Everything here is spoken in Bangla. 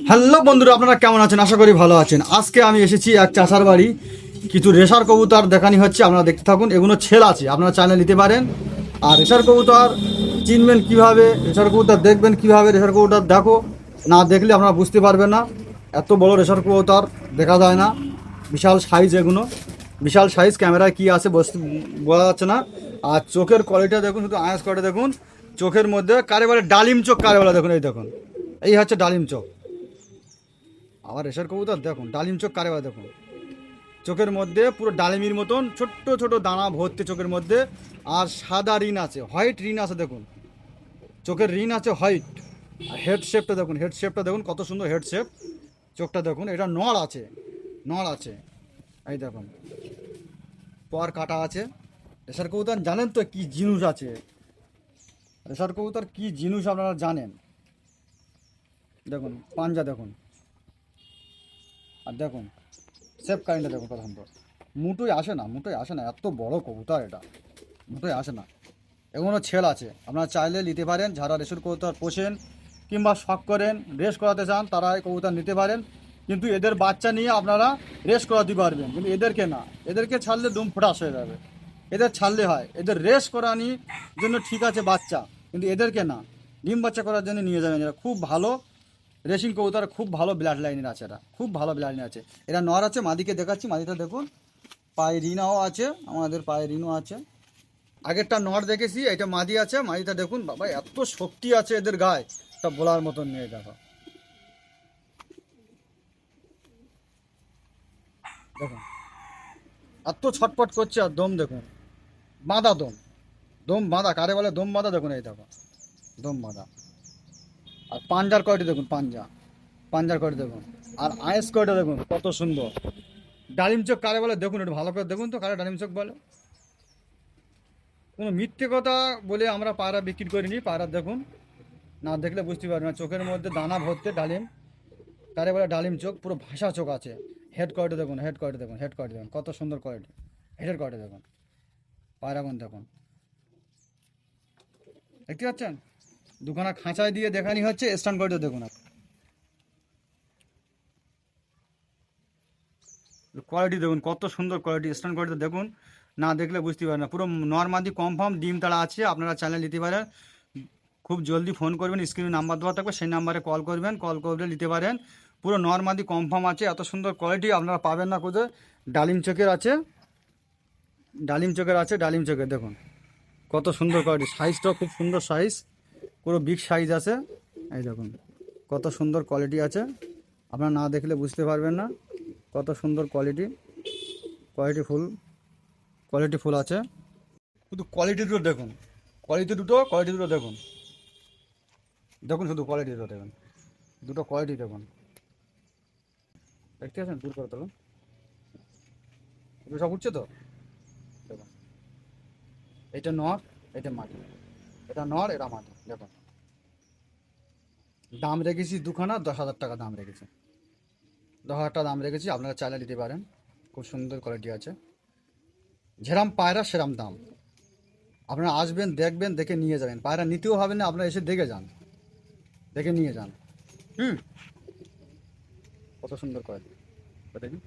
হ্যালো বন্ধুরা, আপনারা কেমন আছেন? আশা করি ভালো আছেন। আজকে আমি এসেছি এক চাষার বাড়ি, কিছু রেশার কবুতর দেখানি হচ্ছে, আপনারা দেখতে থাকুন। এগুলো ছেল আছে, আপনারা চাইলে নিতে পারেন। আর রেশার কবুতর চিনবেন কিভাবে, রেশার কবুতর দেখবেন কিভাবে। রেশার কবুতর দেখো, না দেখলে আপনারা বুঝতে পারবেন না। এত বড় রেশার কবুতর দেখা যায় না, বিশাল সাইজ এগুলো, বিশাল সাইজ। ক্যামেরায় কি আছে বোঝা যাচ্ছে না। আর চোখের কোয়ালিটি দেখুন, শুধু আয়াস করে দেখুন। চোখের মধ্যে কারে বলে ডালিম চোখ, কারে বলে দেখুন, এই দেখুন, এই হচ্ছে ডালিম চোখ। আবার রেশার কবুতর দেখুন, ডালিম চোখ কারে বলে দেখুন। চোখের মধ্যে পুরো ডালিমির মতন ছোট্ট ছোট দানা ভর্তি চোখের মধ্যে। আর সাদা রিন আছে, হোয়াইট রিন আছে দেখুন, চোখের রিন আছে হোয়াইট। আর হেড শেপটা দেখুন, হেড শেপটা দেখুন কত সুন্দর হেড শেপ। চোখটা দেখুন, এটা নড় আছে, নড় আছে, এই দেখুন, পর কাটা আছে। রেশার কবুতর জানেন তো কি জিনিস আছে, রেশার কবুতর কি জিনিস আপনারা জানেন। দেখুন পাঞ্জা দেখুন, আর দেখুন সেফ কারেন্টটা দেখুন কত সুন্দর। মুটোই আসে না, মুটোই আসে না, এত বড় কবুতর এটা, মুটোই আসে না। এগুলো ছেল আছে, আপনারা চাইলে নিতে পারেন। যারা রেশার কবুতর পোষেন কিংবা শখ করেন, রেস করাতে চান, তারা এই কবুতর নিতে পারেন। কিন্তু এদের বাচ্চা নিয়ে আপনারা রেস করাতে পারবেন, কিন্তু এদেরকে না। এদেরকে ছাড়লে দুম ফোটাস হয়ে যাবে। এদের ছাড়লে হয়, এদের রেস করানির জন্য ঠিক আছে বাচ্চা, কিন্তু এদেরকে না। ডিম বাচ্চা করার জন্য নিয়ে যাবেন। এরা খুব ভালো রেসিং কবুতর, খুব ভালো ব্লাড লাইনের আছে, এরা খুব ভালো ব্লাড লাইন আছে। এরা নর আছে, মাদিকে দেখাচ্ছি, মাদিটা দেখুন, পায়ে রিনাও আছে, আমাদের পায়ে রিনও আছে। আগেরটা নর দেখেছি, এটা মাদি আছে। মাদিটা দেখুন, বাবা এত শক্তি আছে এদের গায়ে, তা বলার মতন নেই। দেখো দেখুন, এত ছটপট করছে। আর দম দেখুন, বাঁধা দম, দম বাঁধা কারে বলে, দম বাঁধা দেখুন, এই দেখো দম বাঁধা। আর পাঞ্জার কোয়ালিটি দেখুন, পাঞ্জার কোয়ালিটি দেখুন। আর আয়েস কোয়ালিটি দেখুন কত সুন্দর। ডালিম চোখ কারে বলে দেখুন, একটু ভালো করে দেখুন তো, কারে ডালিম চোখ বলে। কোনো মিথ্যে কথা বলে আমরা পায়রা বিক্রি করিনি। পায়রা দেখুন, না দেখলে বুঝতে পারবেন না। চোখের মধ্যে দানা ভরতে ডালিম, তারে বলে ডালিম চোখ, পুরো ভাষা চোখ আছে। হেড কোয়ালিটি দেখুন, হেড কোয়ালিটি দেখুন, হেড কোয়ালিটি দেখুন কত সুন্দর কোয়ালিটি। হেডের কোয়ালিটি দেখুন, পায়রাগুন দেখুন, দেখতে পাচ্ছেন। দুখানা খাঁচায় দিয়ে দেখানি হচ্ছে, স্ট্যান্ড কোয়ালিটি দেখুন। কোয়ালিটি দেখুন কত সুন্দর কোয়ালিটি, স্ট্যান্ড কোয়ালিটি দেখুন, না দেখলে বুঝতে পারেন না। পুরো নর্মাদি কনফার্ম ডিম তারা আছে, আপনারা চ্যানেল নিতে পারেন। খুব জলদি ফোন করবেন, স্ক্রিনে নাম্বার দেওয়া থাকবে, সেই নাম্বারে কল করবেন, কল করে নিতে পারেন। পুরো নর্মাদি কনফার্ম আছে, এত সুন্দর কোয়ালিটি আপনারা পাবেন না কোথায়। ডালিম চোখের আছে, ডালিম চোখের আছে, ডালিম চোখের দেখুন কত সুন্দর কোয়ালিটি। সাইজটাও খুব সুন্দর সাইজ, পুরো বিগ সাইজ আছে, এই দেখুন কত সুন্দর কোয়ালিটি আছে। আপনারা না দেখলে বুঝতে পারবেন না কত সুন্দর quality. Quality full, quality full আছে। শুধু কোয়ালিটি দুটো দেখুন, কোয়ালিটি দুটো দেখুন, দেখুন শুধু কোয়ালিটি দুটো দেখুন, দুটো কোয়ালিটি দেখুন। দেখতে আছেন, দূর করে তোলুন, সব উঠছে তো দেখুন। এটা নর, এটা মাটি, এটা নর, এটা মাটি দেখুন। দাম রেখেছি দুখানা, 10,000 টাকা দাম রেখেছি, 10,000 টাকা দাম রেখেছি। আপনারা চাইলে দিতে পারেন, খুব সুন্দর কোয়ালিটি আছে। যেরাম পায়রা সেরাম দাম। আপনারা আসবেন, দেখবেন, দেখে নিয়ে যাবেন। পায়রা নিতেও হবে না, আপনারা এসে দেখে যান, দেখে নিয়ে যান। হুম, কত সুন্দর কোয়ালিটি দেখুন।